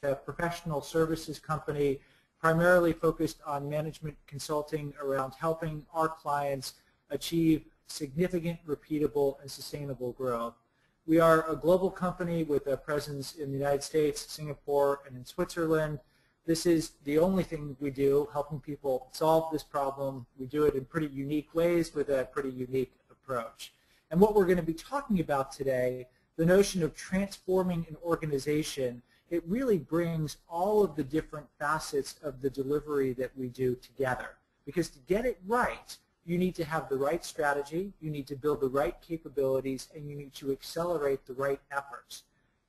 a professional services company primarily focused on management consulting around helping our clients achieve significant, repeatable, and sustainable growth. We are a global company with a presence in the United States, Singapore, and in Switzerland. This is the only thing we do, helping people solve this problem. We do it in pretty unique ways with a pretty unique approach. And what we're going to be talking about today, the notion of transforming an organization, it really brings all of the different facets of the delivery that we do together. Because to get it right, you need to have the right strategy, you need to build the right capabilities, and you need to accelerate the right efforts.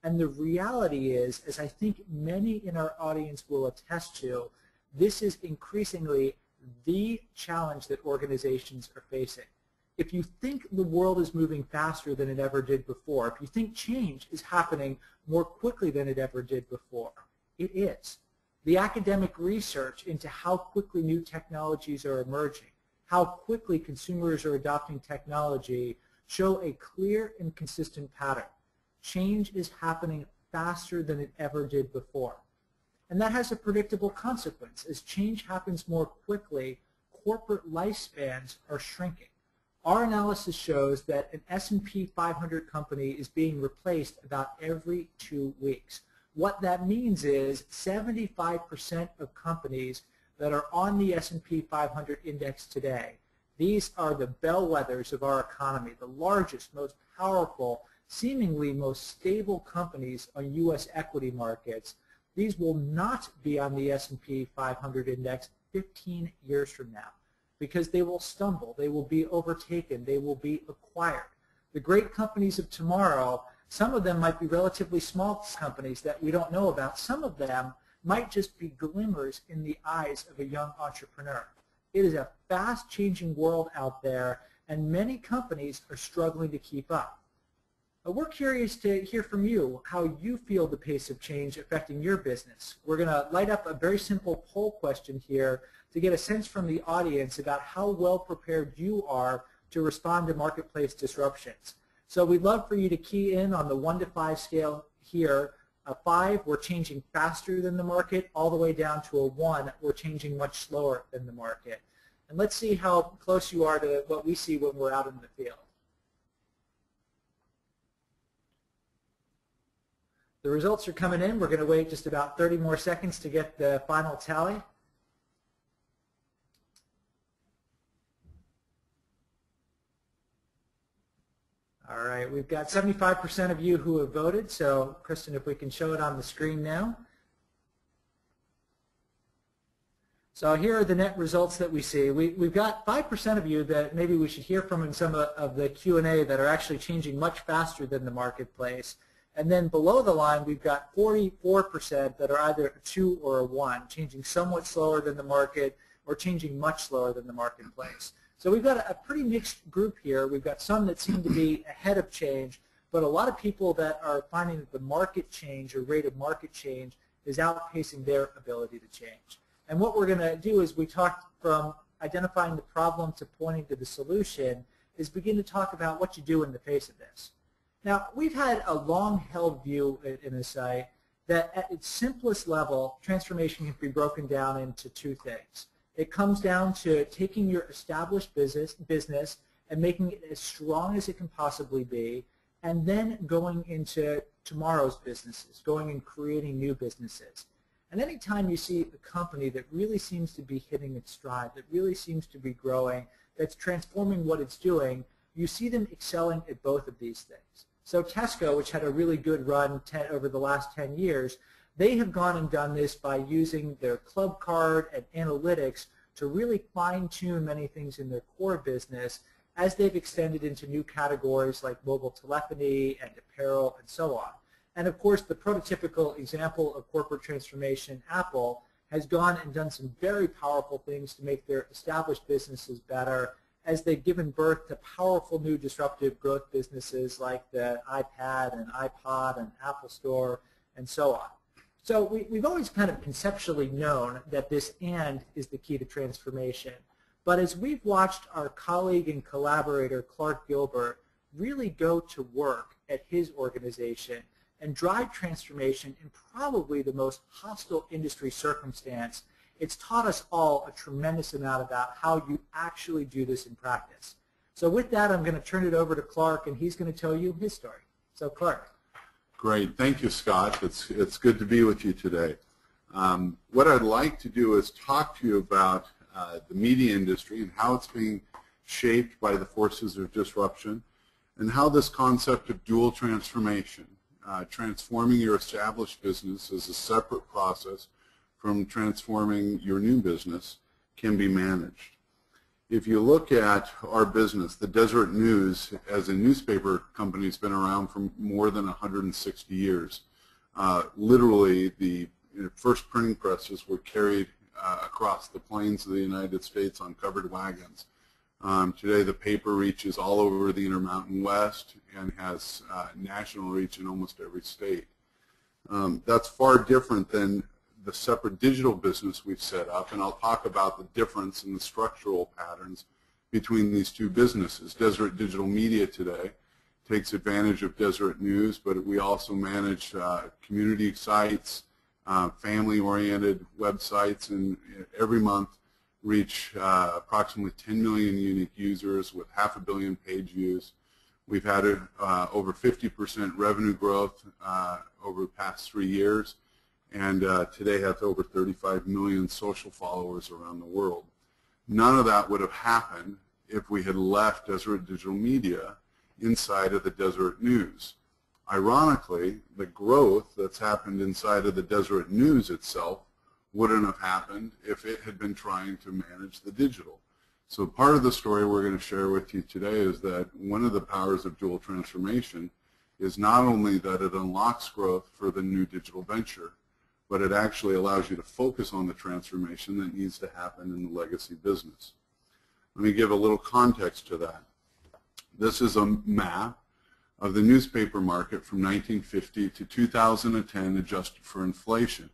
And the reality is, as I think many in our audience will attest to, this is increasingly the challenge that organizations are facing. If you think the world is moving faster than it ever did before, if you think change is happening more quickly than it ever did before, it is. The academic research into how quickly new technologies are emerging, how quickly consumers are adopting technology, show a clear and consistent pattern. Change is happening faster than it ever did before. And that has a predictable consequence. As change happens more quickly, corporate lifespans are shrinking. Our analysis shows that an S&P 500 company is being replaced about every 2 weeks. What that means is 75% of companies that are on the S&P 500 index today, these are the bellwethers of our economy, the largest, most powerful, seemingly most stable companies on U.S. equity markets. These will not be on the S&P 500 index 15 years from now, because they will stumble, they will be overtaken, they will be acquired. The great companies of tomorrow, some of them might be relatively small companies that we don't know about. Some of them might just be glimmers in the eyes of a young entrepreneur. It is a fast-changing world out there, and many companies are struggling to keep up. We're curious to hear from you how you feel the pace of change affecting your business. We're going to light up a very simple poll question here to get a sense from the audience about how well prepared you are to respond to marketplace disruptions. So we'd love for you to key in on the 1 to 5 scale here. A 5, we're changing faster than the market, all the way down to a 1, we're changing much slower than the market. And let's see how close you are to what we see when we're out in the field. The results are coming in. We're going to wait just about 30 more seconds to get the final tally. All right, we've got 75% of you who have voted, so Kristen, if we can show it on the screen now. So here are the net results that we see. We've got 5% of you that maybe we should hear from in some of the Q&A that are actually changing much faster than the marketplace. And then below the line, we've got 44% that are either a 2 or a 1, changing somewhat slower than the market or changing much slower than the marketplace. So we've got a pretty mixed group here. We've got some that seem to be ahead of change, but a lot of people that are finding that the market change or rate of market change is outpacing their ability to change. And what we're going to do is we talked from identifying the problem to pointing to the solution is begin to talk about what you do in the face of this. Now, we've had a long-held view at Innosight that at its simplest level, transformation can be broken down into 2 things. It comes down to taking your established business and making it as strong as it can possibly be, and then going into tomorrow's businesses, going and creating new businesses. And anytime you see a company that really seems to be hitting its stride, that really seems to be growing, that's transforming what it's doing, you see them excelling at both of these things. So Tesco, which had a really good run over the last 10 years, they have gone and done this by using their club card and analytics to really fine-tune many things in their core business as they've extended into new categories like mobile telephony and apparel and so on. And of course, the prototypical example of corporate transformation, Apple, has gone and done some very powerful things to make their established businesses better as they've given birth to powerful new disruptive growth businesses like the iPad and iPod and Apple Store and so on. So we've always kind of conceptually known that this "and" is the key to transformation. But as we've watched our colleague and collaborator, Clark Gilbert, really go to work at his organization and drive transformation in probably the most hostile industry circumstance, it's taught us all a tremendous amount about how you actually do this in practice. So with that, I'm going to turn it over to Clark, and he's going to tell you his story. So Clark. Great. Thank you, Scott. It's good to be with you today. What I'd like to do is talk to you about the media industry and how it's being shaped by the forces of disruption, and how this concept of dual transformation, transforming your established business as a separate process from transforming your new business, can be managed. If you look at our business, the Deseret News as a newspaper company has been around for more than 160 years. Literally, the first printing presses were carried across the plains of the United States on covered wagons. Today the paper reaches all over the Intermountain West and has national reach in almost every state. That's far different than the separate digital business we've set up, and I'll talk about the difference in the structural patterns between these two businesses. Deseret Digital Media today takes advantage of Deseret News, but we also manage community sites, family-oriented websites, and every month reach approximately 10 million unique users with 500 million page views. We've had over 50% revenue growth over the past 3 years, and today have over 35 million social followers around the world. None of that would have happened if we had left Deseret Digital Media inside of the Deseret News. Ironically, the growth that's happened inside of the Deseret News itself wouldn't have happened if it had been trying to manage the digital. So part of the story we're going to share with you today is that one of the powers of dual transformation is not only that it unlocks growth for the new digital venture, but it actually allows you to focus on the transformation that needs to happen in the legacy business. Let me give a little context to that. This is a map of the newspaper market from 1950 to 2010 adjusted for inflation.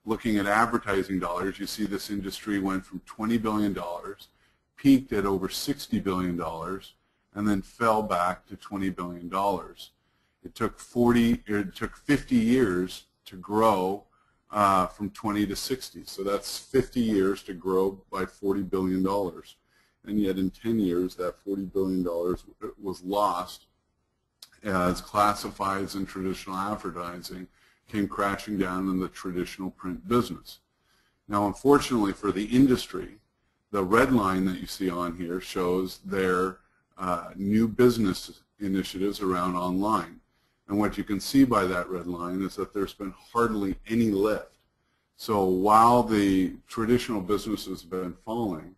Looking at advertising dollars, you see this industry went from $20 billion, peaked at over $60 billion, and then fell back to $20 billion. It took 50 years to grow from 20 to 60. So that's 50 years to grow by $40 billion. And yet in 10 years, that $40 billion was lost as classifieds and traditional advertising came crashing down in the traditional print business. Now, unfortunately for the industry, the red line that you see on here shows their new business initiatives around online. And what you can see by that red line is that there's been hardly any lift. So while the traditional business has been falling,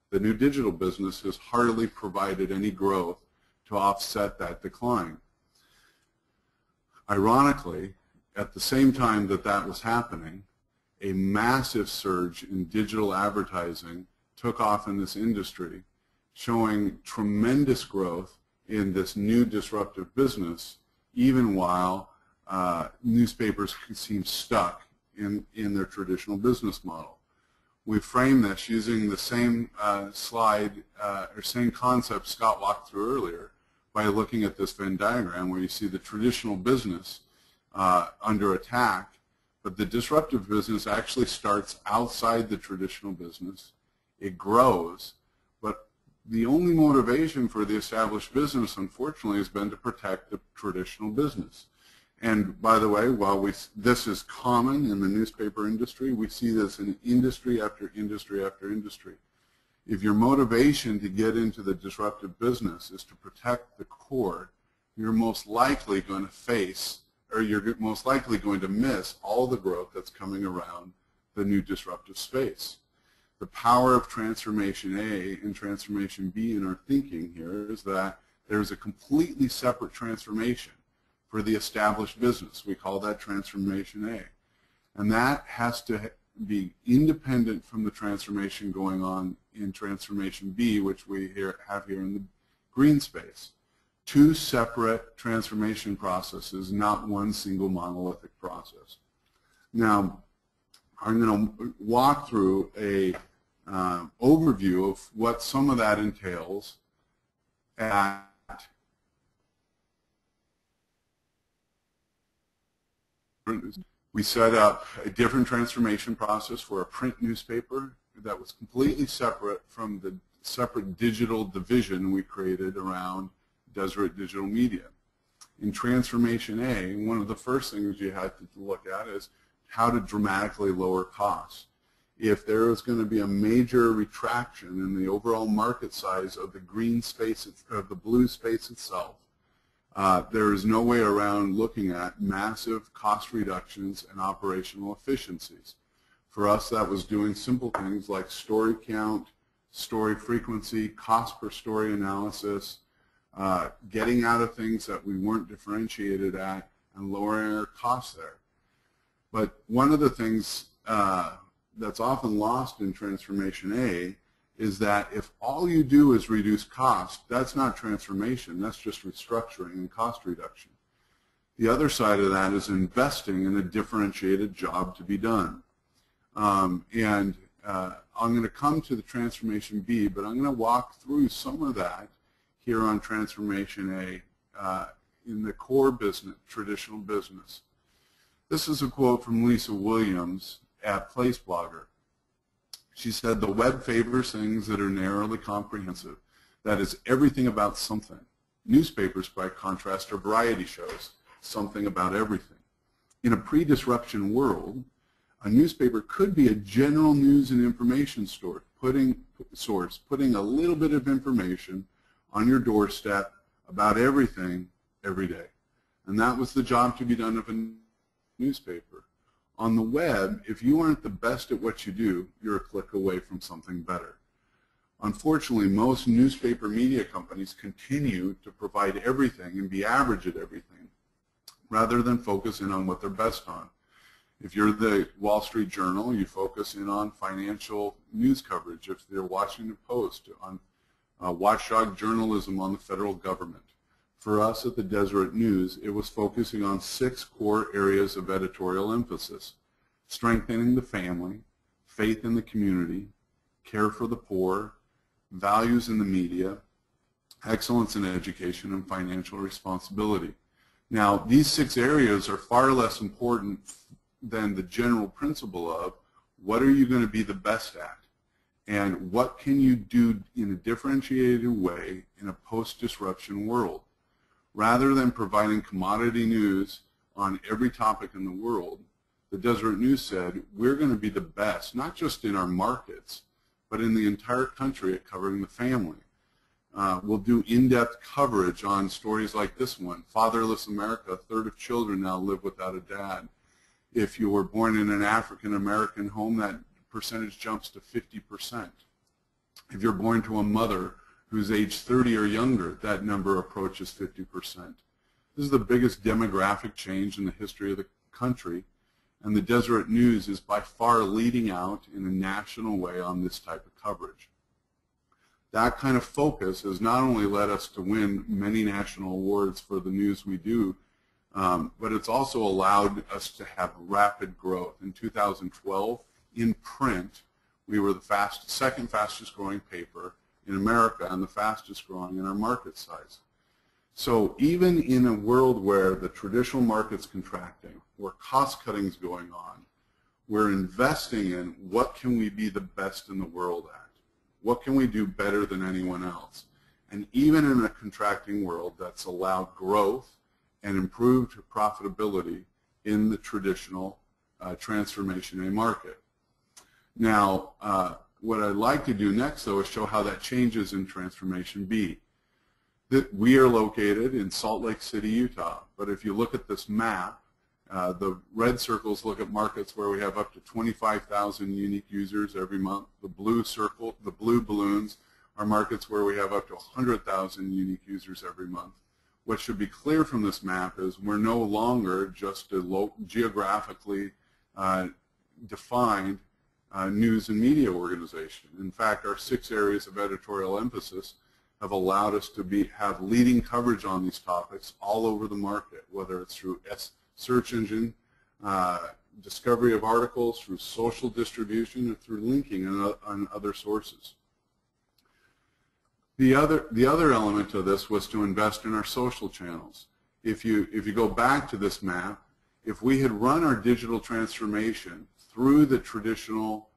the new digital business has hardly provided any growth to offset that decline. Ironically, at the same time that that was happening, a massive surge in digital advertising took off in this industry, showing tremendous growth in this new disruptive business, even while newspapers seem stuck in their traditional business model. We frame this using the same slide or same concept Scott walked through earlier by looking at this Venn diagram where you see the traditional business under attack, but the disruptive business actually starts outside the traditional business. It grows, but the only motivation for the established business, unfortunately, has been to protect the traditional business. And by the way, while this is common in the newspaper industry, we see this in industry after industry after industry. If your motivation to get into the disruptive business is to protect the core, you're most likely going to face, or you're most likely going to miss all the growth that's coming around the new disruptive space. The power of transformation A and transformation B in our thinking here is that there's a completely separate transformation for the established business. We call that transformation A. And that has to be independent from the transformation going on in transformation B, which we have here in the green space. Two separate transformation processes, not one single monolithic process. Now, I'm going to walk through a overview of what some of that entails at We set up a different transformation process for a print newspaper that was completely separate from the separate digital division we created around Deseret Digital Media. In Transformation A, one of the first things you had to look at is how to dramatically lower costs. If there was going to be a major retraction in the overall market size of the green space, of the blue space itself, there is no way around looking at massive cost reductions and operational efficiencies. For us, that was doing simple things like story count, story frequency, cost per story analysis, getting out of things that we weren't differentiated at, and lowering our costs there. But one of the things that's often lost in Transformation A is that if all you do is reduce cost, that's not transformation, that's just restructuring and cost reduction. The other side of that is investing in a differentiated job to be done. I'm going to come to the Transformation B, but I'm going to walk through some of that here on Transformation A in the core business, traditional business. This is a quote from Lisa Williams at Place Blogger. She said, "The web favors things that are narrowly comprehensive. That is everything about something. Newspapers, by contrast, are variety shows, something about everything. In a pre-disruption world, a newspaper could be a general news and information source, putting a little bit of information on your doorstep about everything every day." And that was the job to be done of a newspaper. On the web, if you aren't the best at what you do, you're a click away from something better. Unfortunately, most newspaper media companies continue to provide everything and be average at everything, rather than focus in on what they're best on. If you're the Wall Street Journal, you focus in on financial news coverage. If they're Washington Post, on watchdog journalism on the federal government. For us at the Deseret News, it was focusing on 6 core areas of editorial emphasis: strengthening the family, faith in the community, care for the poor, values in the media, excellence in education, and financial responsibility. Now, these 6 areas are far less important than the general principle of what are you going to be the best at, and what can you do in a differentiated way in a post-disruption world. Rather than providing commodity news on every topic in the world, the Deseret News said, we're going to be the best, not just in our markets, but in the entire country at covering the family. We'll do in-depth coverage on stories like this one: Fatherless America, a third of children now live without a dad. If you were born in an African-American home, that percentage jumps to 50%. If you're born to a mother who's age 30 or younger, that number approaches 50%. This is the biggest demographic change in the history of the country, and the Deseret News is by far leading out in a national way on this type of coverage. That kind of focus has not only led us to win many national awards for the news we do, but it's also allowed us to have rapid growth. In 2012, in print, we were the second fastest growing paper in America and the fastest growing in our market size. So even in a world where the traditional market's contracting, where cost cutting is going on, we're investing in what can we be the best in the world at? What can we do better than anyone else? And even in a contracting world, that's allowed growth and improved profitability in the traditional Transformation A market. Now, what I'd like to do next, though, is show how that changes in Transformation B. We are located in Salt Lake City, Utah, but if you look at this map, the red circles look at markets where we have up to 25,000 unique users every month. The blue balloons are markets where we have up to 100,000 unique users every month. What should be clear from this map is we're no longer just a geographically defined news and media organization. In fact, our 6 areas of editorial emphasis have allowed us to have leading coverage on these topics all over the market, whether it's through search engine, discovery of articles, through social distribution, or through linking on other sources. The other element of this was to invest in our social channels. If you go back to this map, if we had run our digital transformation through the traditional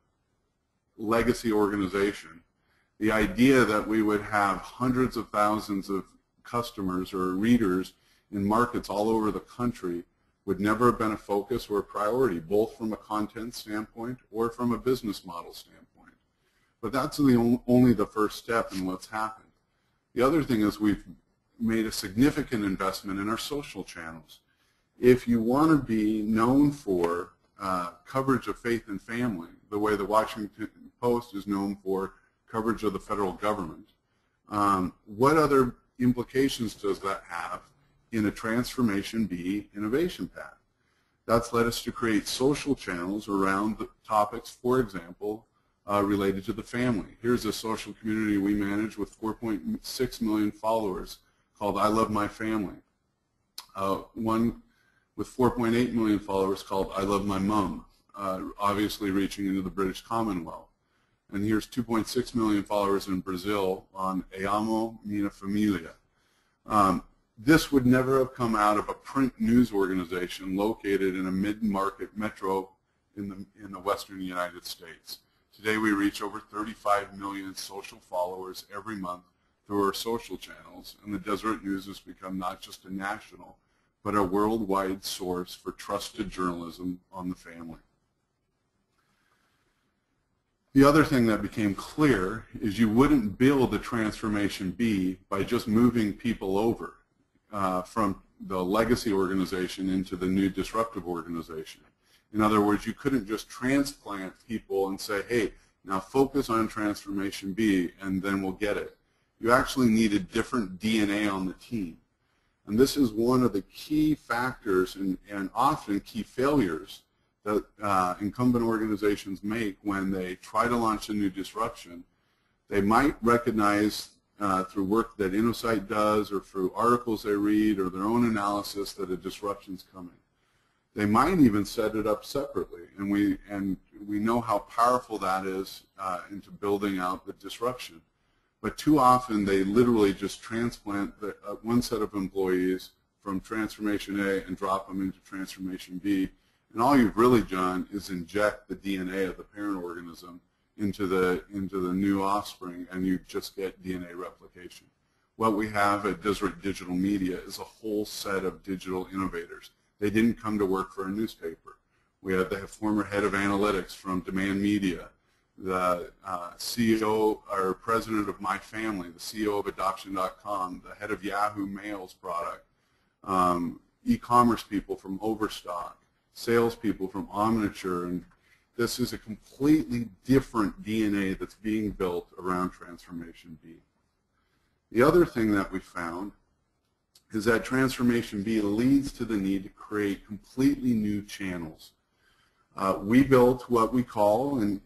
legacy organization, the idea that we would have hundreds of thousands of customers or readers in markets all over the country would never have been a focus or a priority, both from a content standpoint or from a business model standpoint. But that's only the first step in what's happened. The other thing is we've made a significant investment in our social channels. If you want to be known for coverage of faith and family, the way the Washington Post is known for coverage of the federal government, what other implications does that have in a Transformation B innovation path? That's led us to create social channels around the topics, for example, related to the family. Here's a social community we manage with 4.6 million followers called I Love My Family. One with 4.8 million followers called I Love My Mum, obviously reaching into the British Commonwealth. And here's 2.6 million followers in Brazil on Amo Minha Familia. This would never have come out of a print news organization located in a mid-market metro in the western United States. Today we reach over 35 million social followers every month through our social channels, and the Deseret News has become not just a national, but a worldwide source for trusted journalism on the family. The other thing that became clear is you wouldn't build a Transformation B by just moving people over from the legacy organization into the new disruptive organization. In other words, you couldn't just transplant people and say, hey, now focus on Transformation B and then we'll get it. You actually needed different DNA on the team. And this is one of the key factors and often key failures that incumbent organizations make when they try to launch a new disruption. They might recognize through work that Innosight does or through articles they read or their own analysis that a disruption's coming. They might even set it up separately, and we know how powerful that is into building out the disruption. But too often they literally just transplant one set of employees from Transformation A and drop them into Transformation B. And all you've really done is inject the DNA of the parent organism into the new offspring, and you just get DNA replication. What we have at Deseret Digital Media is a whole set of digital innovators. They didn't come to work for a newspaper. They have former head of analytics from Demand Media, the CEO or president of My Family, the CEO of Adoption.com, the head of Yahoo Mail's product, e-commerce people from Overstock, salespeople from Omniture, and this is a completely different DNA that's being built around Transformation B. The other thing that we found is that Transformation B leads to the need to create completely new channels. We built what we call in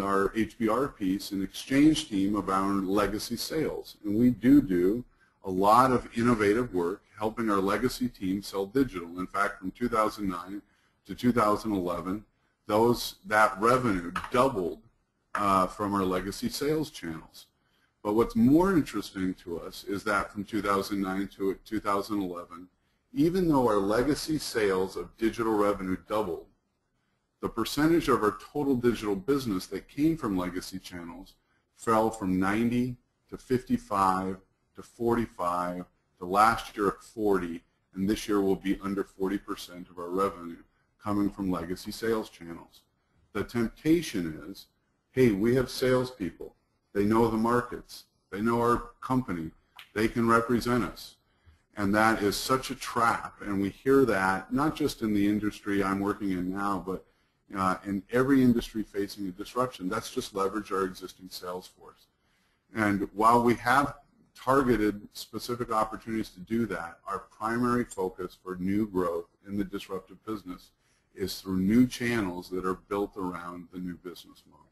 our HBR piece an exchange team around legacy sales, and we do a lot of innovative work helping our legacy team sell digital. In fact, from 2009 to 2011, that revenue doubled from our legacy sales channels. But what's more interesting to us is that from 2009 to 2011, even though our legacy sales of digital revenue doubled, the percentage of our total digital business that came from legacy channels fell from 90 to 55 to 45 to last year at 40, and this year will be under 40% of our revenue coming from legacy sales channels. The temptation is, hey, we have salespeople. They know the markets. They know our company. They can represent us. And that is such a trap, and we hear that not just in the industry I'm working in now, but in every industry facing a disruption. That's just leverage our existing sales force. And while we have targeted specific opportunities to do that, our primary focus for new growth in the disruptive business is through new channels that are built around the new business model.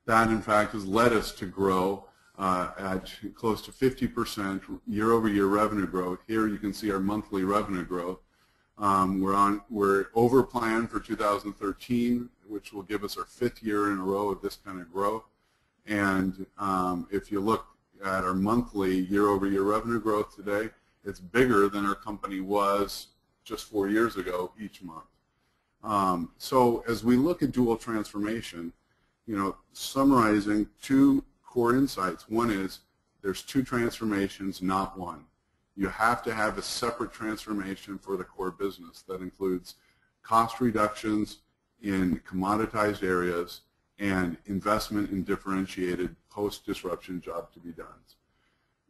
That, in fact, has led us to grow at close to 50% year-over-year revenue growth. Here you can see our monthly revenue growth. We're over plan for 2013, which will give us our 5th year in a row of this kind of growth. And if you look at our monthly year-over-year revenue growth today, it's bigger than our company was just 4 years ago each month. So as we look at dual transformation, summarizing 2 core insights. One is there's 2 transformations, not one. You have to have a separate transformation for the core business that includes cost reductions in commoditized areas and investment in differentiated post-disruption job to be done.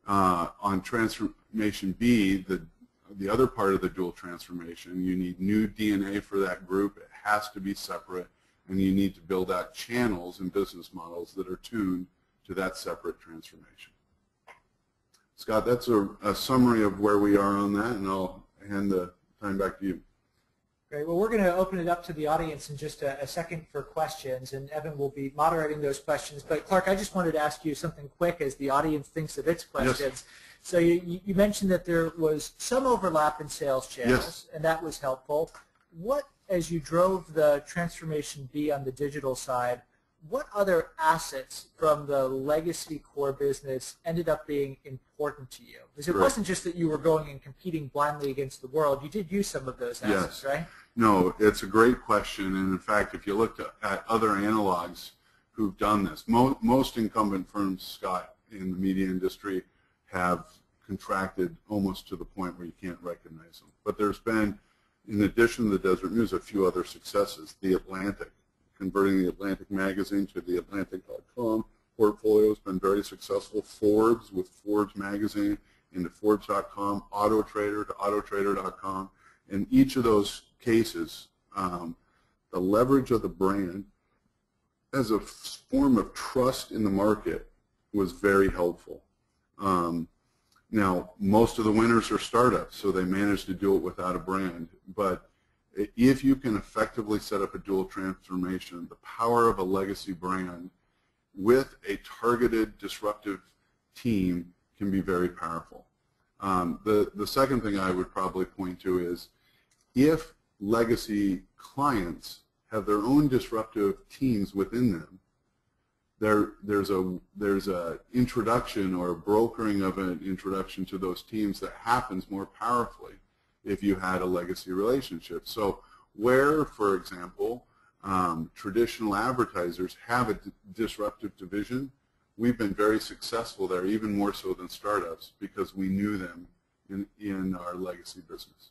On transformation B, the other part of the dual transformation, you need new DNA for that group. It has to be separate, and you need to build out channels and business models that are tuned to that separate transformation. Scott, that's a summary of where we are on that, and I'll hand the time back to you. Great. Well, we're going to open it up to the audience in just a second for questions, and Evan will be moderating those questions. But Clark, I just wanted to ask you something quick as the audience thinks of its questions. Yes. So you mentioned that there was some overlap in sales channels, yes, and that was helpful. What, as you drove the transformation B on the digital side, what other assets from the legacy core business ended up being important to you? Because it wasn't just that you were going and competing blindly against the world. You did use some of those assets, right? No, it's a great question, and in fact, if you looked at other analogs who've done this, most incumbent firms, Scott, in the media industry have contracted almost to the point where you can't recognize them. But there's been, in addition to the Deseret News, a few other successes. The Atlantic, converting the Atlantic magazine to the Atlantic.com portfolio has been very successful. Forbes, with Forbes magazine into Forbes.com, AutoTrader to AutoTrader.com. In each of those cases, the leverage of the brand as a form of trust in the market was very helpful. Now, most of the winners are startups, so they managed to do it without a brand. But if you can effectively set up a dual transformation, the power of a legacy brand with a targeted disruptive team can be very powerful. The second thing I would probably point to is if legacy clients have their own disruptive teams within them, there's a introduction or a brokering of an introduction to those teams that happens more powerfully if you had a legacy relationship. So where, for example, traditional advertisers have a disruptive division, we've been very successful there, even more so than startups, because we knew them in our legacy business.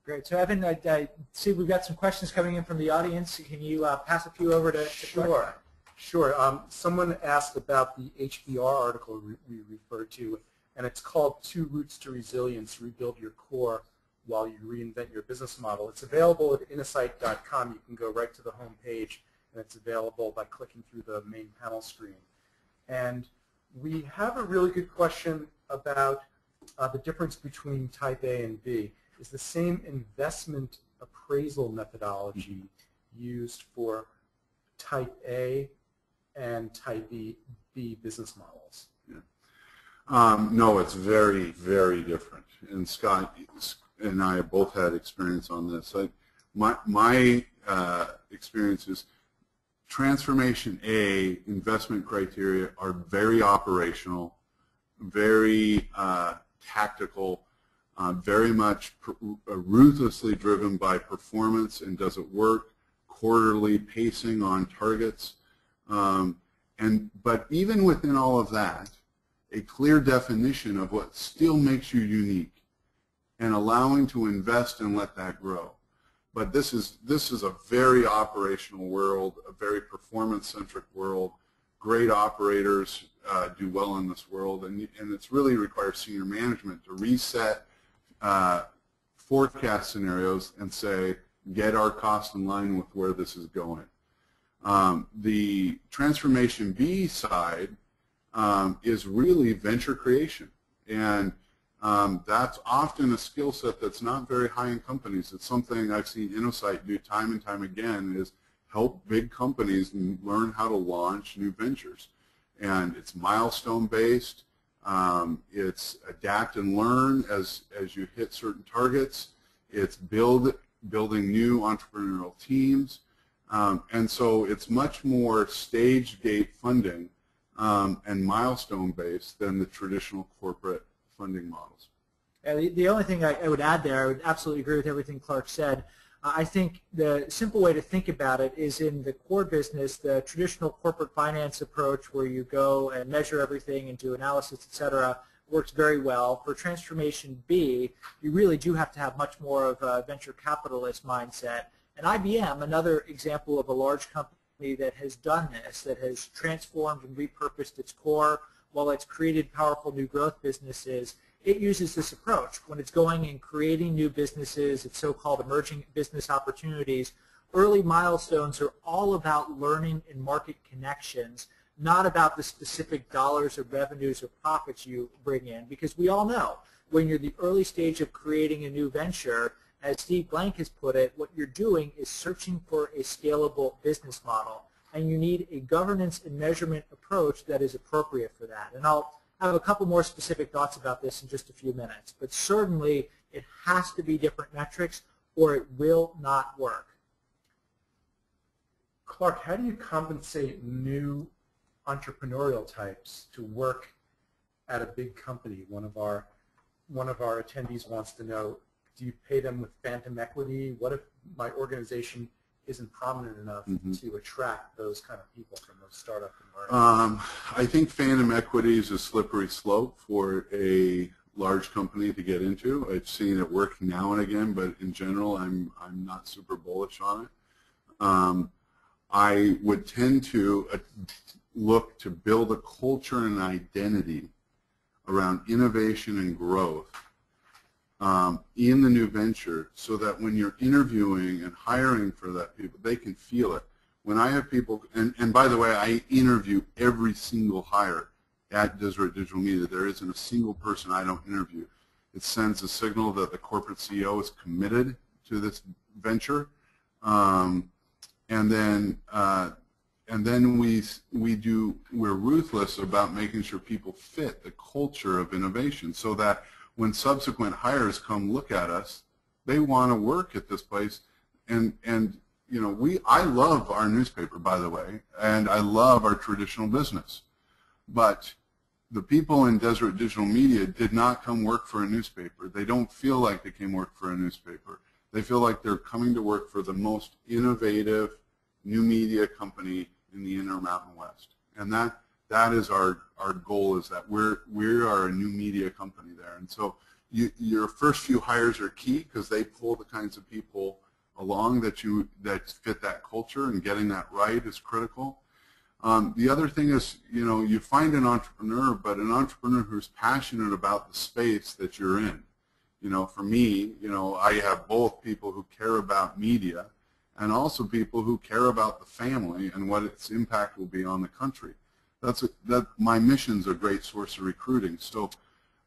Great. So Evan, I see we've got some questions coming in from the audience. Can you pass a few over to Sure. Sure. Someone asked about the HBR article we referred to, and it's called 2 Routes to Resilience, Rebuild Your Core While You Reinvent Your Business Model. It's available at Innosight.com. You can go right to the home page, and it's available by clicking through the main panel screen. And we have a really good question about the difference between type A and B. Is the same investment appraisal methodology used for type A and type B business models? Yeah. No, it's very, very different. And Scott and I have both had experience on this. My experience is transformation A investment criteria are very operational, very tactical, very much ruthlessly driven by performance and does it work, quarterly pacing on targets. But even within all of that, a clear definition of what still makes you unique and allowing to invest and let that grow. But this is a very operational world, a very performance-centric world. Great operators do well in this world, and it's really requires senior management to reset forecast scenarios and say, get our cost in line with where this is going. The transformation B side is really venture creation, and that's often a skill set that's not very high in companies. It's something I've seen Innosight do time and time again, is help big companies learn how to launch new ventures. And it's milestone based. It's adapt and learn as you hit certain targets. It's building new entrepreneurial teams. And so it's much more stage gate funding and milestone based than the traditional corporate funding models. The only thing I would add there, I would absolutely agree with everything Clark said. I think the simple way to think about it is in the core business, the traditional corporate finance approach where you go and measure everything and do analysis, et cetera, works very well. For Transformation B, you really do have to have much more of a venture capitalist mindset. And IBM, another example of a large company that has done this, that has transformed and repurposed its core while it's created powerful new growth businesses, it uses this approach. When it's going and creating new businesses, its so-called emerging business opportunities, early milestones are all about learning and market connections, not about the specific dollars of revenues or profits you bring in, because we all know when you're the early stage of creating a new venture, as Steve Blank has put it, what you're doing is searching for a scalable business model, and you need a governance and measurement approach that is appropriate for that. And I'll have a couple more specific thoughts about this in just a few minutes, but certainly it has to be different metrics or it will not work. Clark, how do you compensate new entrepreneurial types to work at a big company? One of our attendees wants to know, do you pay them with phantom equity? What if my organization isn't prominent enough to attract those kind of people from those startup environments? I think phantom equity is a slippery slope for a large company to get into. I've seen it work now and again, but in general, I'm not super bullish on it. I would tend to look to build a culture and identity around innovation and growth in the new venture, so that when you're interviewing and hiring for that people, they can feel it. When I have people, and by the way, I interview every single hire at Deseret Digital Media. There isn't a single person I don't interview. It sends a signal that the corporate CEO is committed to this venture, and then we're ruthless about making sure people fit the culture of innovation, so that when subsequent hires come look at us, they want to work at this place. And you know, I love our newspaper, by the way, and I love our traditional business. But the people in Deseret Digital Media did not come work for a newspaper. They don't feel like they came work for a newspaper. They feel like they're coming to work for the most innovative new media company in the Intermountain West. And that is our goal, is that we are a new media company there. And so your first few hires are key, because they pull the kinds of people along that fit that culture, and getting that right is critical. The other thing is, you know, you find an entrepreneur, but an entrepreneur who's passionate about the space that you're in. You know, for me, you know, I have both people who care about media and also people who care about the family and what its impact will be on the country. My mission's a great source of recruiting. So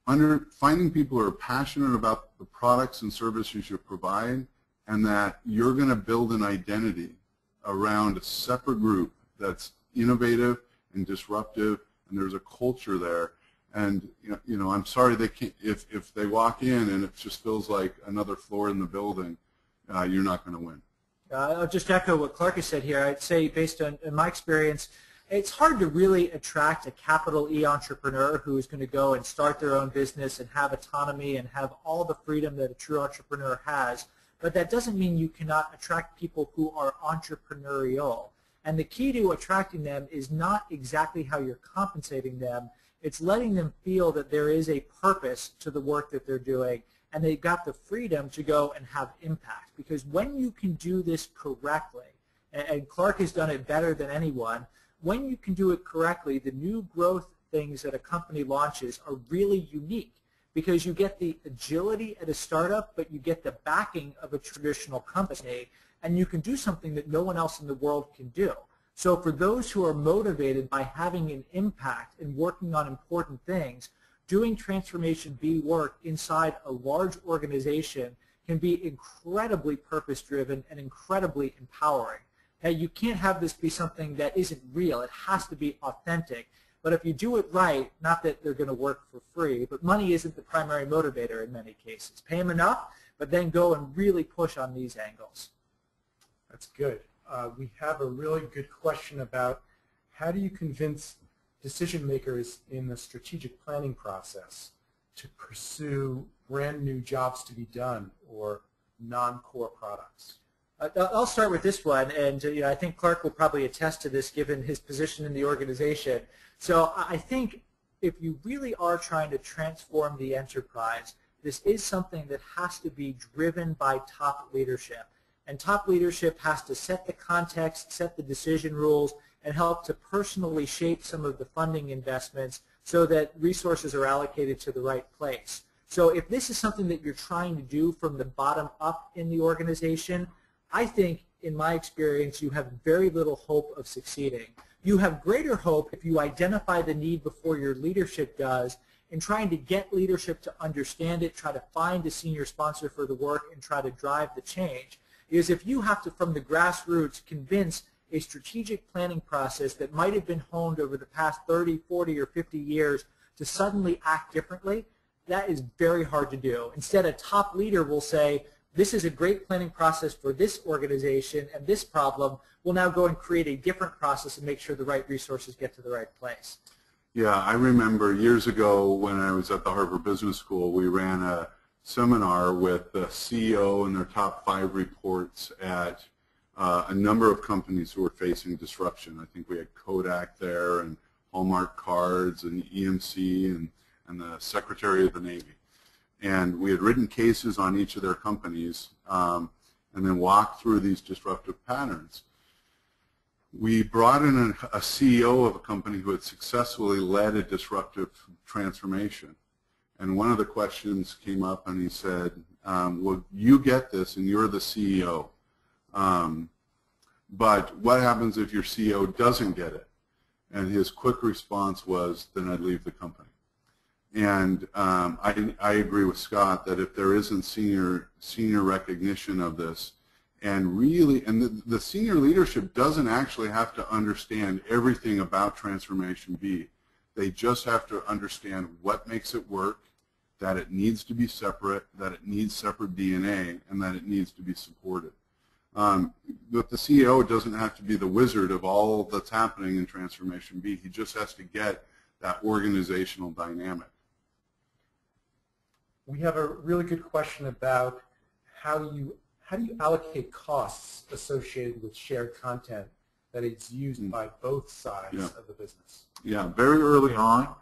finding people who are passionate about the products and services you provide, and that you're going to build an identity around a separate group that's innovative and disruptive, and there's a culture there. And you know, I'm sorry they can't. If they walk in and it just feels like another floor in the building, you're not going to win. I'll just echo what Clark has said here. I'd say, based on my experience, it's hard to really attract a capital E entrepreneur who is going to go and start their own business and have autonomy and have all the freedom that a true entrepreneur has. But that doesn't mean you cannot attract people who are entrepreneurial. And the key to attracting them is not exactly how you're compensating them. It's letting them feel that there is a purpose to the work that they're doing, and they've got the freedom to go and have impact. Because when you can do this correctly, and Clark has done it better than anyone, when you can do it correctly, the new growth things that a company launches are really unique, because you get the agility at a startup, but you get the backing of a traditional company, and you can do something that no one else in the world can do. So for those who are motivated by having an impact and working on important things, doing Transformation B work inside a large organization can be incredibly purpose-driven and incredibly empowering. Now, you can't have this be something that isn't real. It has to be authentic. But if you do it right, not that they're going to work for free, but money isn't the primary motivator in many cases. Pay them enough, but then go and really push on these angles. That's good. We have a really good question about how do you convince decision makers in the strategic planning process to pursue brand new jobs to be done or non-core products? I'll start with this one, and I think Clark will probably attest to this given his position in the organization. So I think if you really are trying to transform the enterprise, this is something that has to be driven by top leadership. And top leadership has to set the context, set the decision rules, and help to personally shape some of the funding investments so that resources are allocated to the right place. So if this is something that you're trying to do from the bottom up in the organization, I think, in my experience, you have very little hope of succeeding. You have greater hope if you identify the need before your leadership does, and trying to get leadership to understand it, try to find a senior sponsor for the work, and try to drive the change. Because if you have to, from the grassroots, convince a strategic planning process that might have been honed over the past 30, 40, or 50 years to suddenly act differently, that is very hard to do. Instead, a top leader will say, this is a great planning process for this organization and this problem. We'll now go and create a different process and make sure the right resources get to the right place. Yeah, I remember years ago when I was at the Harvard Business School, we ran a seminar with the CEO and their top 5 reports at a number of companies who were facing disruption. I think we had Kodak there and Hallmark Cards and EMC and the Secretary of the Navy. And we had written cases on each of their companies and then walked through these disruptive patterns. We brought in a CEO of a company who had successfully led a disruptive transformation. And one of the questions came up and he said, well, you get this and you're the CEO. But what happens if your CEO doesn't get it? And his quick response was, then I'd leave the company. And I agree with Scott that if there isn't senior recognition of this, and really, and the senior leadership doesn't actually have to understand everything about Transformation B. They just have to understand what makes it work, that it needs to be separate, that it needs separate DNA, and that it needs to be supported. But the CEO doesn't have to be the wizard of all that's happening in Transformation B. He just has to get that organizational dynamic. We have a really good question about how do you allocate costs associated with shared content that is used by both sides of the business? Yeah, very early on,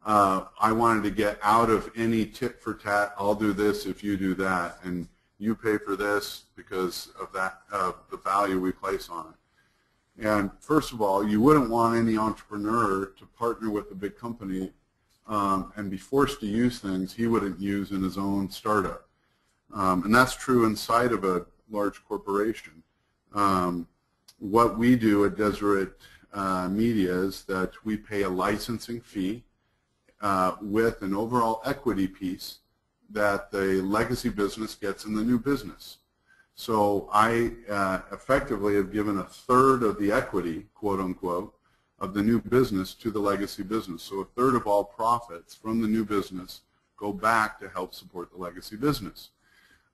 I wanted to get out of any tit for tat, I'll do this if you do that, and you pay for this because of that, the value we place on it. And first of all, you wouldn't want any entrepreneur to partner with a big company and be forced to use things he wouldn't use in his own startup. And that's true inside of a large corporation. What we do at Deseret Media is that we pay a licensing fee with an overall equity piece that the legacy business gets in the new business. So I effectively have given a third of the equity, quote unquote, of the new business to the legacy business. So a third of all profits from the new business go back to help support the legacy business.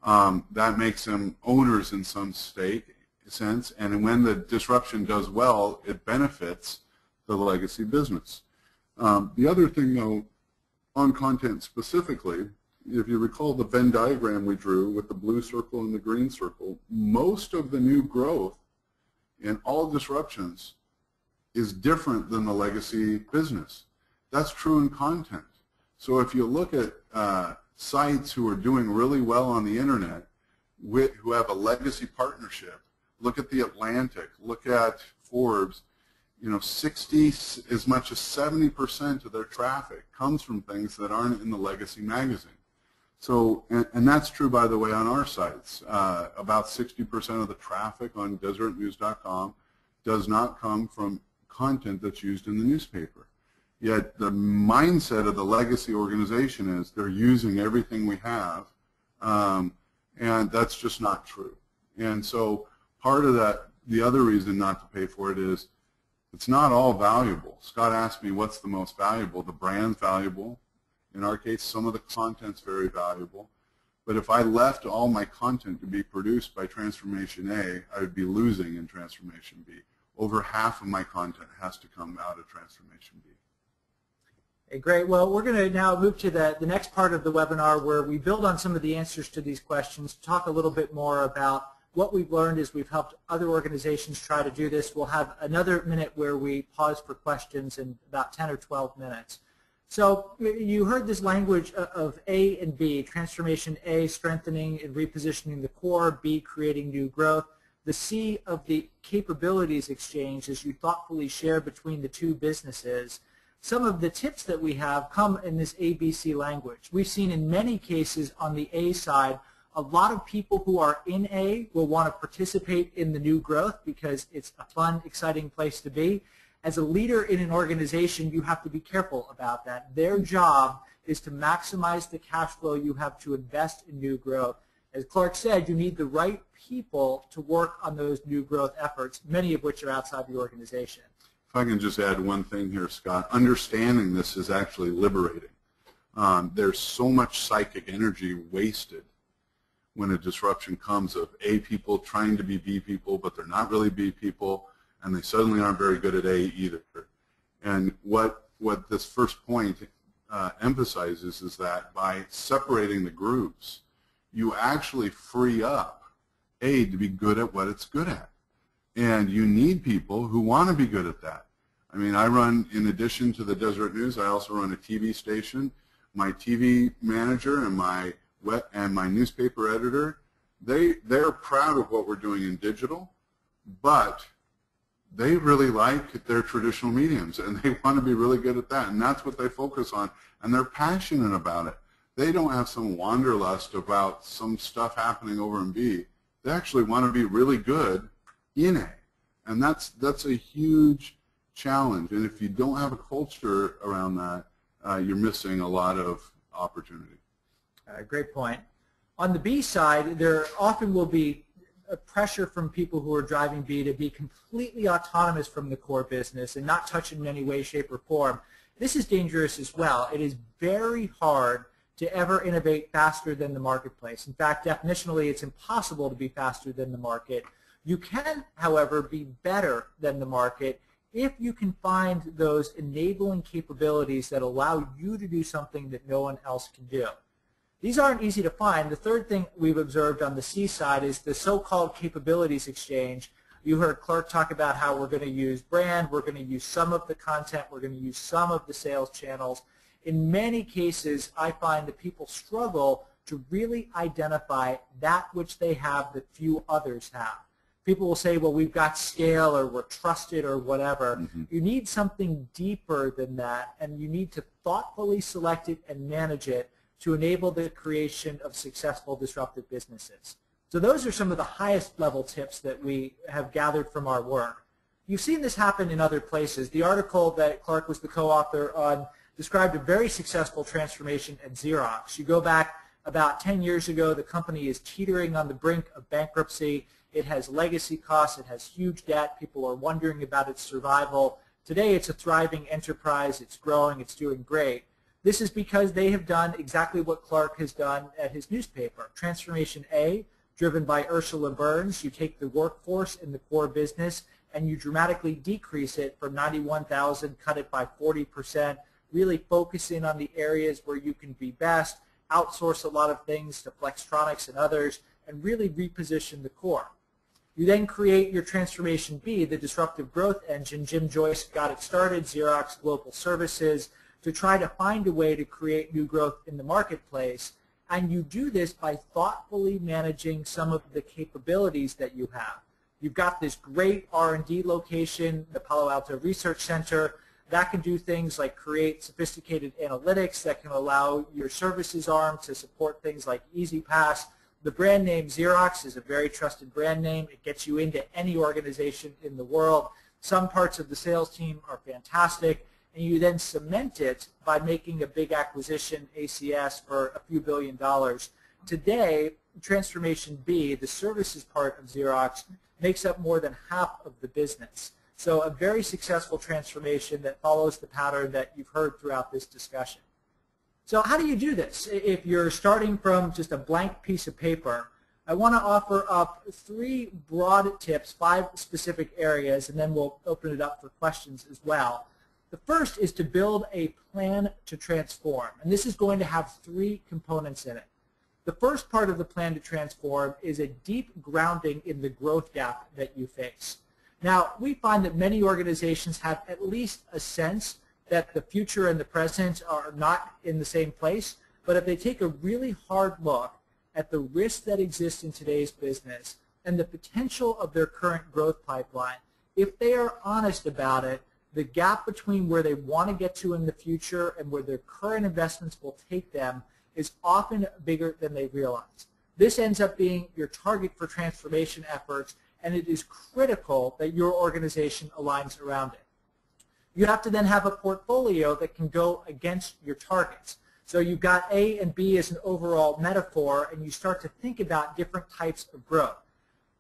That makes them owners in some sense, and when the disruption does well, it benefits the legacy business. The other thing, though, on content specifically, if you recall the Venn diagram we drew with the blue circle and the green circle, most of the new growth in all disruptions is different than the legacy business. That's true in content. So if you look at sites who are doing really well on the internet, who have a legacy partnership, look at The Atlantic, look at Forbes, 60, as much as 70% of their traffic comes from things that aren't in the legacy magazine. So, and that's true, by the way, on our sites. About 60% of the traffic on DeseretNews.com does not come from content that's used in the newspaper. Yet the mindset of the legacy organization is they're using everything we have, and that's just not true. And so part of that, the other reason not to pay for it is it's not all valuable. Scott asked me what's the most valuable. The brand's valuable. In our case, some of the content's very valuable. But if I left all my content to be produced by Transformation A, I would be losing in Transformation B. Over half of my content has to come out of Transformation B. Okay, great. Well, we're going to now move to the next part of the webinar where we build on some of the answers to these questions, talk a little bit more about what we've learned as we've helped other organizations try to do this. We'll have another minute where we pause for questions in about 10 or 12 minutes. So you heard this language of A and B, transformation A, strengthening and repositioning the core, B, creating new growth. The C of the capabilities exchange as you thoughtfully share between the two businesses. Some of the tips that we have come in this ABC language. We've seen in many cases on the A side, a lot of people who are in A will want to participate in the new growth because it's a fun, exciting place to be. As a leader in an organization, you have to be careful about that. Their job is to maximize the cash flow you have to invest in new growth. As Clark said, you need the right people to work on those new growth efforts, many of which are outside the organization. If I can just add one thing here, Scott, understanding this is actually liberating. There's so much psychic energy wasted when a disruption comes of A people trying to be B people, but they're not really B people, and they suddenly aren't very good at A either. And what this first point emphasizes is that by separating the groups, you actually free up A to be good at what it's good at. And you need people who want to be good at that. I mean, I run, in addition to the Deseret News, I also run a TV station. My TV manager and my newspaper editor, they're proud of what we're doing in digital, but they really like their traditional mediums, and they want to be really good at that, and that's what they focus on, and they're passionate about it. They don't have some wanderlust about some stuff happening over in B. They actually want to be really good in A, and that's a huge challenge. And if you don't have a culture around that, you're missing a lot of opportunity. Great point. On the B side, there often will be a pressure from people who are driving B to be completely autonomous from the core business and not touch it in any way, shape, or form. This is dangerous as well. It is very hard to ever innovate faster than the marketplace. In fact, definitionally, it's impossible to be faster than the market. You can, however, be better than the market if you can find those enabling capabilities that allow you to do something that no one else can do. These aren't easy to find. The third thing we've observed on the C side is the so-called capabilities exchange. You heard Clark talk about how we're going to use brand, we're going to use some of the content, we're going to use some of the sales channels. In many cases, I find that people struggle to really identify that which they have that few others have. People will say, well, we've got scale or we're trusted or whatever. Mm-hmm. You need something deeper than that, and you need to thoughtfully select it and manage it to enable the creation of successful disruptive businesses. So those are some of the highest level tips that we have gathered from our work. You've seen this happen in other places. The article that Clark was the co-author on described a very successful transformation at Xerox. You go back about 10 years ago, the company is teetering on the brink of bankruptcy. It has legacy costs. It has huge debt. People are wondering about its survival. Today, it's a thriving enterprise. It's growing. It's doing great. This is because they have done exactly what Clark has done at his newspaper. Transformation A, driven by Ursula Burns. You take the workforce in the core business and you dramatically decrease it from 91,000, cut it by 40%, really focus in on the areas where you can be best, outsource a lot of things to Flextronics and others, and really reposition the core. You then create your Transformation B, the disruptive growth engine. Jim Joyce got it started, Xerox Global Services, to try to find a way to create new growth in the marketplace. And you do this by thoughtfully managing some of the capabilities that you have. You've got this great R&D location, the Palo Alto Research Center, that can do things like create sophisticated analytics that can allow your services arm to support things like EasyPass. The brand name Xerox is a very trusted brand name. It gets you into any organization in the world. Some parts of the sales team are fantastic, and you then cement it by making a big acquisition, ACS, for a few $1 billion. Today, Transformation B, the services part of Xerox, makes up more than half of the business. So a very successful transformation that follows the pattern that you've heard throughout this discussion. So how do you do this? If you're starting from just a blank piece of paper, I want to offer up 3 broad tips, 5 specific areas, and then we'll open it up for questions as well. The first is to build a plan to transform, and this is going to have 3 components in it. The first part of the plan to transform is a deep grounding in the growth gap that you face. Now, we find that many organizations have at least a sense that the future and the present are not in the same place, but if they take a really hard look at the risks that exist in today's business and the potential of their current growth pipeline, if they are honest about it, the gap between where they want to get to in the future and where their current investments will take them is often bigger than they realize. This ends up being your target for transformation efforts, and it is critical that your organization aligns around it. You have to then have a portfolio that can go against your targets. So you've got A and B as an overall metaphor, and you start to think about different types of growth.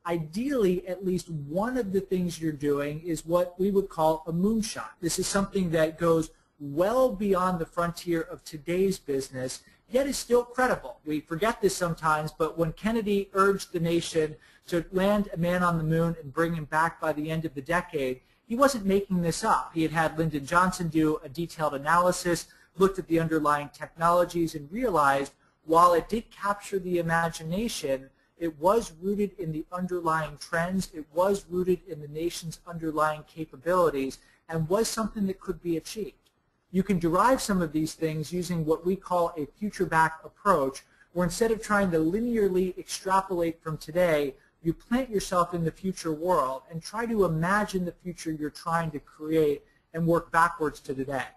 Ideally, at least one of the things you're doing is what we would call a moonshot. This is something that goes well beyond the frontier of today's business, yet is still credible. We forget this sometimes, but when Kennedy urged the nation to land a man on the moon and bring him back by the end of the decade, he wasn't making this up. He had Lyndon Johnson do a detailed analysis, looked at the underlying technologies, and realized while it did capture the imagination, it was rooted in the underlying trends, it was rooted in the nation's underlying capabilities, and was something that could be achieved. You can derive some of these things using what we call a future-back approach, where instead of trying to linearly extrapolate from today, you plant yourself in the future world and try to imagine the future you're trying to create and work backwards to today.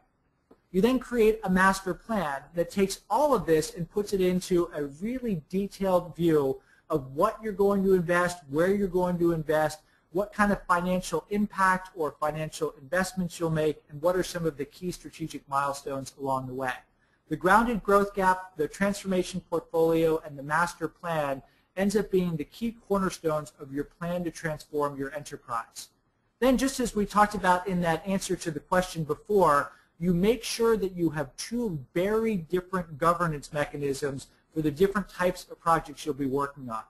You then create a master plan that takes all of this and puts it into a really detailed view of what you're going to invest, where you're going to invest, what kind of financial impact or financial investments you'll make, and what are some of the key strategic milestones along the way. The grounded growth gap, the transformation portfolio, and the master plan ends up being the key cornerstones of your plan to transform your enterprise. Then, just as we talked about in that answer to the question before, you make sure that you have 2 very different governance mechanisms for the different types of projects you'll be working on.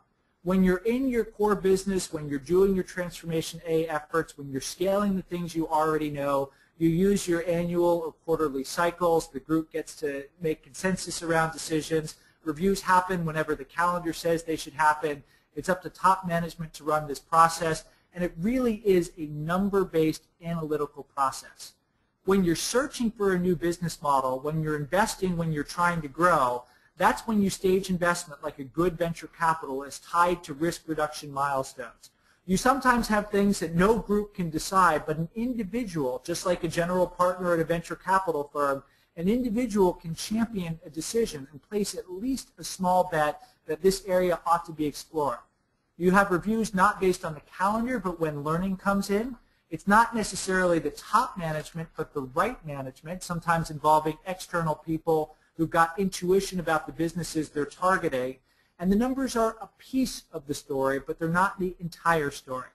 When you're in your core business, when you're doing your Transformation A efforts, when you're scaling the things you already know, you use your annual or quarterly cycles. The group gets to make consensus around decisions. Reviews happen whenever the calendar says they should happen. It's up to top management to run this process, and it really is a number-based analytical process. When you're searching for a new business model, when you're investing, when you're trying to grow, that's when you stage investment like a good venture capitalist tied to risk reduction milestones. You sometimes have things that no group can decide, but an individual, just like a general partner at a venture capital firm, an individual can champion a decision and place at least a small bet that this area ought to be explored. You have reviews not based on the calendar, but when learning comes in. It's not necessarily the top management, but the right management, sometimes involving external people who've got intuition about the businesses they're targeting. And the numbers are a piece of the story, but they're not the entire story.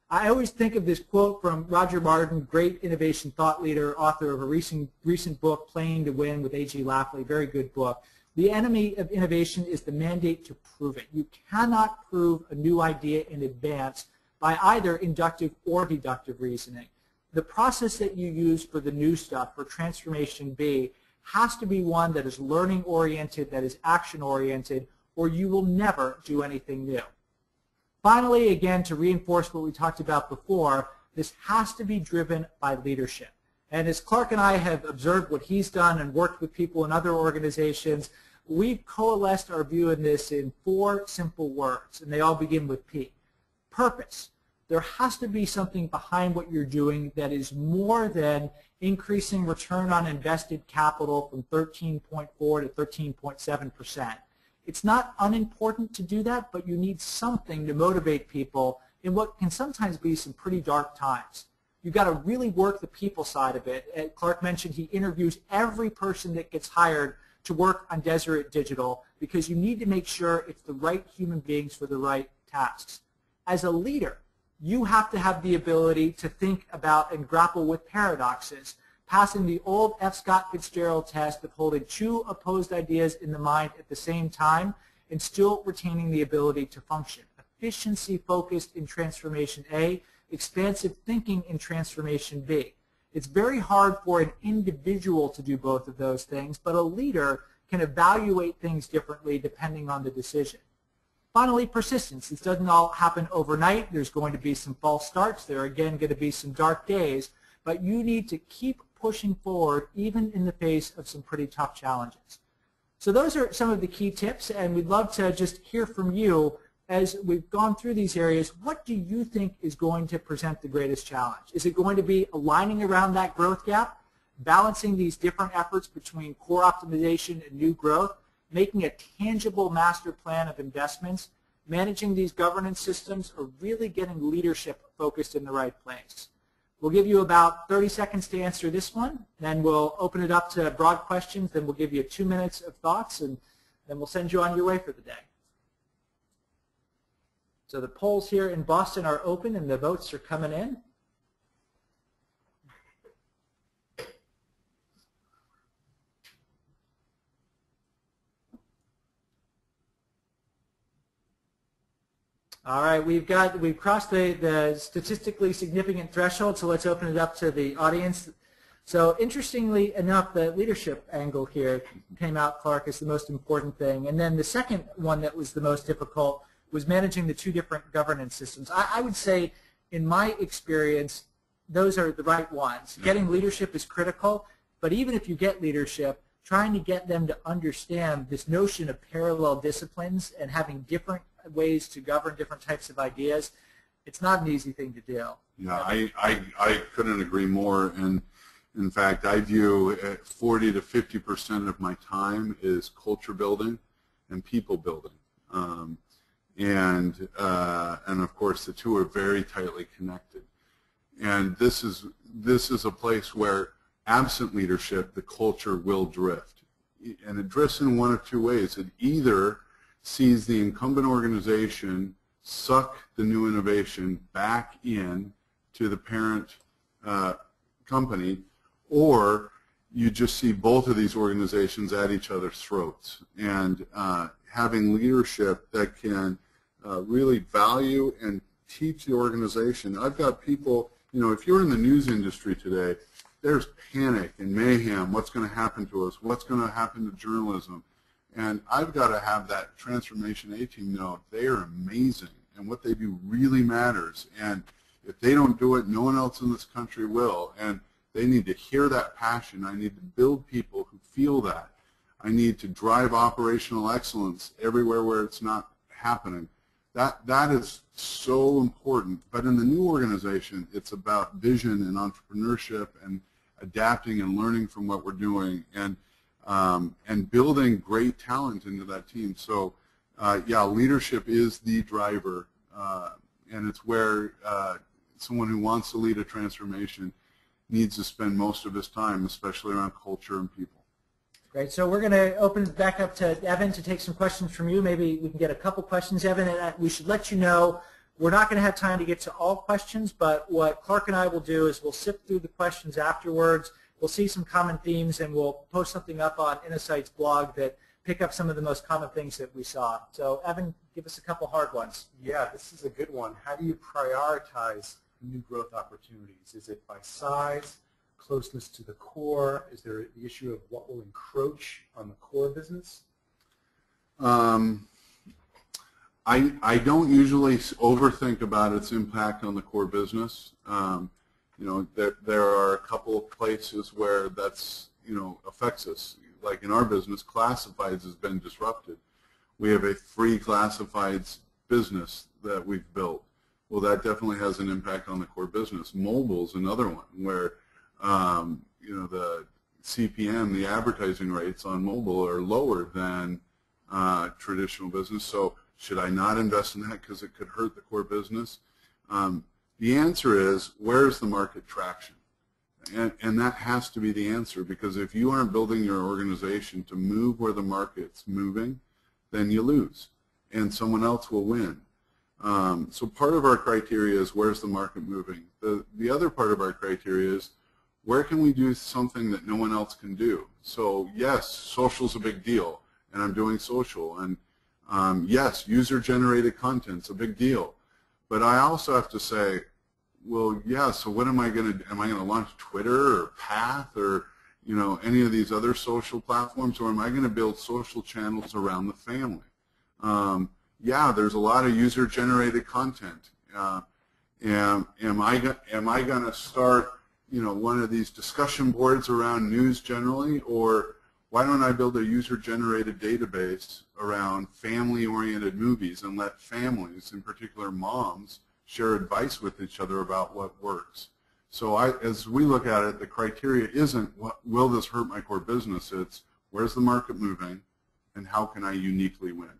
I always think of this quote from Roger Martin, great innovation thought leader, author of a recent book, Playing to Win with A.G. Lafley, very good book. The enemy of innovation is the mandate to prove it. You cannot prove a new idea in advance by either inductive or deductive reasoning. The process that you use for the new stuff, for Transformation B, has to be one that is learning-oriented, that is action-oriented, or you will never do anything new. Finally, again, to reinforce what we talked about before, this has to be driven by leadership. And as Clark and I have observed what he's done and worked with people in other organizations, we've coalesced our view in this in 4 simple words, and they all begin with P. Purpose. There has to be something behind what you're doing that is more than increasing return on invested capital from 13.4 to 13.7%. It's not unimportant to do that, but you need something to motivate people in what can sometimes be some pretty dark times. You've got to really work the people side of it. And Clark mentioned he interviews every person that gets hired to work on Deseret Digital because you need to make sure it's the right human beings for the right tasks. As a leader, you have to have the ability to think about and grapple with paradoxes, passing the old F. Scott Fitzgerald test of holding 2 opposed ideas in the mind at the same time and still retaining the ability to function. Efficiency focused in Transformation A, expansive thinking in Transformation B. It's very hard for an individual to do both of those things, but a leader can evaluate things differently depending on the decision. Finally, persistence. This doesn't all happen overnight. There's going to be some false starts. There are, again, going to be some dark days, but you need to keep pushing forward even in the face of some pretty tough challenges. So those are some of the key tips, and we'd love to just hear from you as we've gone through these areas. What do you think is going to present the greatest challenge? Is it going to be aligning around that growth gap, balancing these different efforts between core optimization and new growth, making a tangible master plan of investments, managing these governance systems, or really getting leadership focused in the right place? We'll give you about 30 seconds to answer this one, then we'll open it up to broad questions, then we'll give you 2 minutes of thoughts, and then we'll send you on your way for the day. So the polls here in Boston are open and the votes are coming in. All right, we've crossed the statistically significant threshold, so let's open it up to the audience. So interestingly enough, the leadership angle here came out, Clark, as the most important thing. And then the second one that was the most difficult was managing the two different governance systems. I would say, in my experience, those are the right ones. Getting leadership is critical, but even if you get leadership, trying to get them to understand this notion of parallel disciplines and having different ways to govern different types of ideas, it's not an easy thing to do. Yeah, I couldn't agree more. And in fact, I view 40 to 50% of my time is culture building and people building. And of course, the two are very tightly connected. And this is a place where, absent leadership, the culture will drift. And it drifts in one of two ways. It either sees the incumbent organization suck the new innovation back in to the parent company, or you just see both of these organizations at each other's throats. And having leadership that can really value and teach the organization. I've got people, if you're in the news industry today, there's panic and mayhem. What's going to happen to us? What's going to happen to journalism? And I've got to have that transformation A-team know they are amazing and what they do really matters. And if they don't do it, no one else in this country will. And they need to hear that passion. I need to build people who feel that. I need to drive operational excellence everywhere where it's not happening. That is so important. But in the new organization, it's about vision and entrepreneurship and adapting and learning from what we're doing, and building great talent into that team. So, yeah, leadership is the driver, and it's where someone who wants to lead a transformation needs to spend most of his time, especially around culture and people. Great. So we're going to open it back up to Evan to take some questions from you. Maybe we can get a couple questions, Evan. And we should let you know we're not going to have time to get to all questions, but what Clark and I will do is we'll sift through the questions afterwards. We'll see some common themes, and we'll post something up on Innosight's blog that pick up some of the most common things that we saw. So, Evan, give us a couple hard ones. Yeah, this is a good one. How do you prioritize new growth opportunities? Is it by size, closeness to the core? Is there the issue of what will encroach on the core business? I don't usually overthink about its impact on the core business. There are a couple of places where that's, affects us. Like in our business, classifieds has been disrupted. We have a free classifieds business that we've built. Well, that definitely has an impact on the core business. Mobile's another one where, the CPM, the advertising rates on mobile are lower than traditional business. So should I not invest in that because it could hurt the core business? The answer is, where's the market traction? And that has to be the answer, because if you aren't building your organization to move where the market's moving, then you lose, and someone else will win. So part of our criteria is, where's the market moving? The other part of our criteria is, where can we do something that no one else can do? So yes, social's a big deal, and I'm doing social. And yes, user-generated content's a big deal. But I also have to say, yeah, so what am I going to launch Twitter or Path or, any of these other social platforms, or am I going to build social channels around the family? Yeah, there's a lot of user-generated content. Am I going to start, one of these discussion boards around news generally, or why don't I build a user-generated database around family-oriented movies and let families, in particular moms, share advice with each other about what works? So as we look at it, the criteria isn't will this hurt my core business? It's where's the market moving, and how can I uniquely win?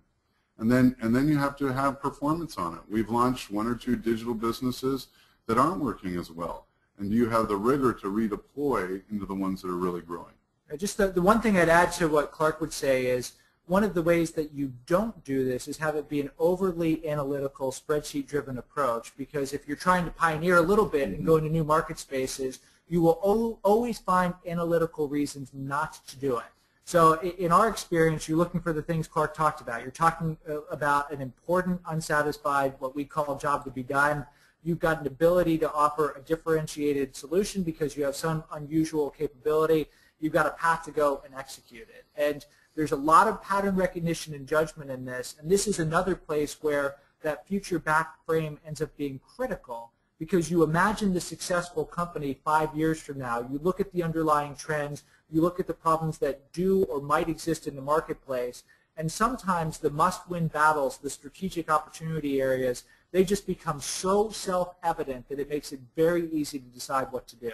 And then you have to have performance on it. We've launched 1 or 2 digital businesses that aren't working as well, and do you have the rigor to redeploy into the ones that are really growing? Just the one thing I'd add to what Clark would say is one of the ways that you don't do this is have it be an overly analytical, spreadsheet-driven approach, because if you're trying to pioneer a little bit and go into new market spaces, you will always find analytical reasons not to do it. So in our experience, you're looking for the things Clark talked about. You're talking about an important, unsatisfied, what we call job to be done. You've got an ability to offer a differentiated solution because you have some unusual capability. You've got a path to go and execute it. And there's a lot of pattern recognition and judgment in this, and this is another place where that future back frame ends up being critical, because you imagine the successful company 5 years from now, you look at the underlying trends, you look at the problems that do or might exist in the marketplace, and sometimes the must-win battles, the strategic opportunity areas, they just become so self-evident that it makes it very easy to decide what to do.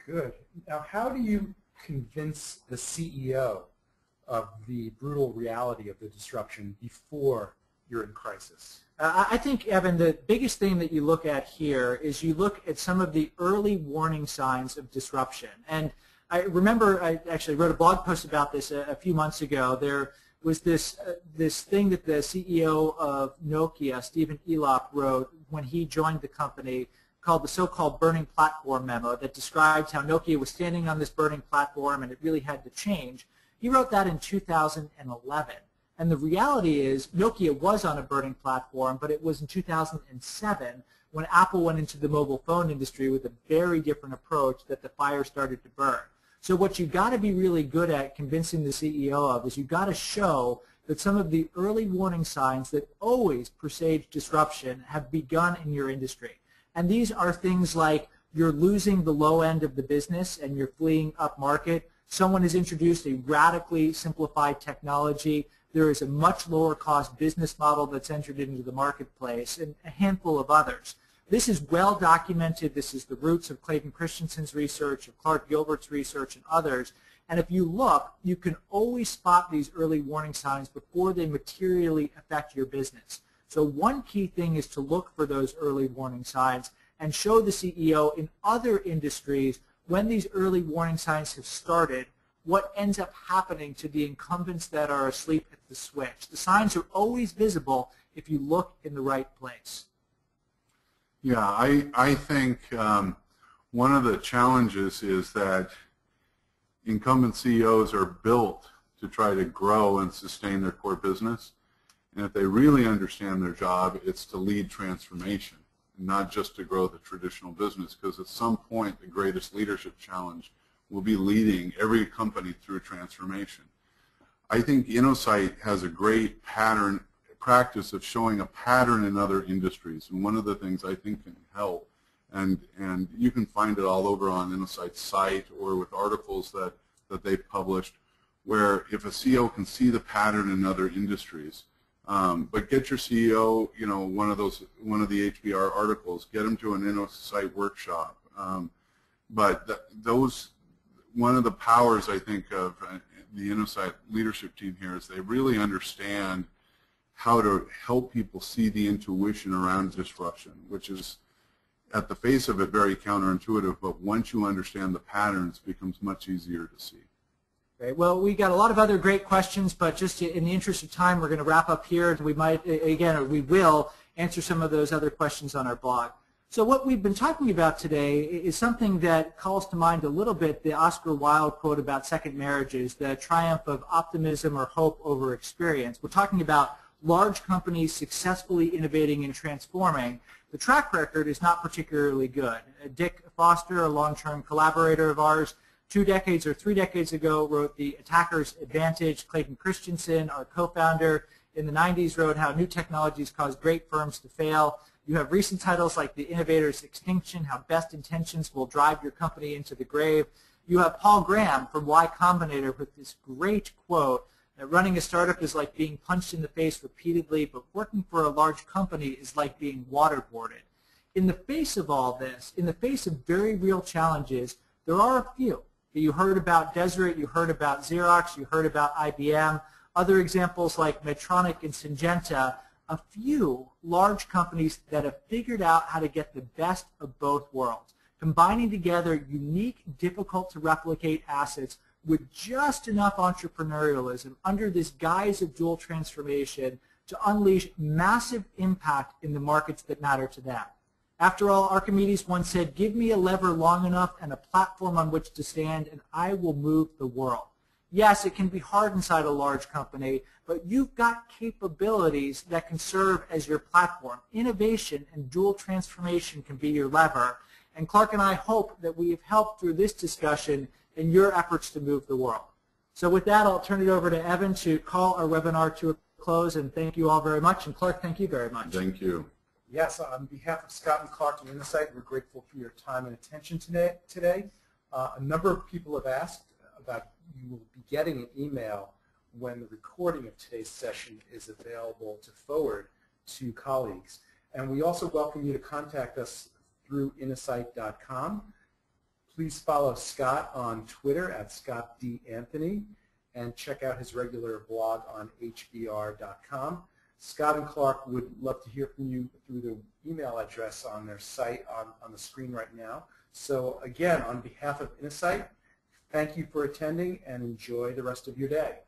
Good. Now, how do you convince the CEO of the brutal reality of the disruption before you're in crisis? I think, Evan, the biggest thing that you look at here is you look at some of the early warning signs of disruption. And I remember I actually wrote a blog post about this a few months ago. There was this thing that the CEO of Nokia, Stephen Elop, wrote when he joined the company, called the so-called burning platform memo, that describes how Nokia was standing on this burning platform and it really had to change. He wrote that in 2011. And the reality is Nokia was on a burning platform, but it was in 2007 when Apple went into the mobile phone industry with a very different approach that the fire started to burn. So what you've got to be really good at convincing the CEO of is you've got to show that some of the early warning signs that always presage disruption have begun in your industry. And these are things like you're losing the low end of the business and you're fleeing up market. Someone has introduced a radically simplified technology. There is a much lower cost business model that's entered into the marketplace, and a handful of others. This is well documented. This is the roots of Clayton Christensen's research, of Clark Gilbert's research, and others. And if you look, you can always spot these early warning signs before they materially affect your business. So one key thing is to look for those early warning signs and show the CEO in other industries when these early warning signs have started, what ends up happening to the incumbents that are asleep at the switch. The signs are always visible if you look in the right place. Yeah, I think one of the challenges is that incumbent CEOs are built to try to grow and sustain their core business. And if they really understand their job, it's to lead transformation, not just to grow the traditional business, because at some point the greatest leadership challenge will be leading every company through transformation. I think Innosight has a great practice of showing a pattern in other industries, and one of the things I think can help, and you can find it all over on Innosight's site or with articles that they've published, where if a CEO can see the pattern in other industries, but get your CEO, one of the HBR articles, get them to an Innosight workshop. One of the powers, I think, of the Innosight leadership team here is they really understand how to help people see the intuition around disruption, which is, at the face of it, very counterintuitive, but once you understand the patterns, it becomes much easier to see. Great. Well, we got a lot of other great questions, but just in the interest of time, we're going to wrap up here. We might, again, or we will answer some of those other questions on our blog. So what we've been talking about today is something that calls to mind a little bit the Oscar Wilde quote about second marriages, the triumph of optimism or hope over experience. We're talking about large companies successfully innovating and transforming, The track record is not particularly good. Dick Foster, a long-term collaborator of ours, 2 decades or 3 decades ago wrote The Attacker's Advantage. Clayton Christensen, our co-founder, in the 90s wrote How New Technologies Cause Great Firms to Fail. You have recent titles like The Innovator's Extinction, How Best Intentions Will Drive Your Company into the Grave. You have Paul Graham from Y Combinator with this great quote that running a startup is like being punched in the face repeatedly, but working for a large company is like being waterboarded. In the face of all this, in the face of very real challenges, there are a few. You heard about Deseret, you heard about Xerox, you heard about IBM, other examples like Medtronic and Syngenta, a few large companies that have figured out how to get the best of both worlds, combining together unique, difficult to replicate assets with just enough entrepreneurialism under this guise of dual transformation to unleash massive impact in the markets that matter to them. After all, Archimedes once said, "Give me a lever long enough and a platform on which to stand, and I will move the world." Yes, it can be hard inside a large company, but you've got capabilities that can serve as your platform. Innovation and dual transformation can be your lever. And Clark and I hope that we have helped through this discussion in your efforts to move the world. So with that, I'll turn it over to Evan to call our webinar to a close, and thank you all very much. And Clark, thank you very much. Thank you. Yes, on behalf of Scott and Clark and Innosight, we're grateful for your time and attention today. A number of people have asked about you will be getting an email when the recording of today's session is available to forward to colleagues. And we also welcome you to contact us through Innosight.com. Please follow Scott on Twitter at ScottDAnthony and check out his regular blog on hbr.com. Scott and Clark would love to hear from you through the email address on their site on the screen right now. So again, on behalf of Innosight, thank you for attending and enjoy the rest of your day.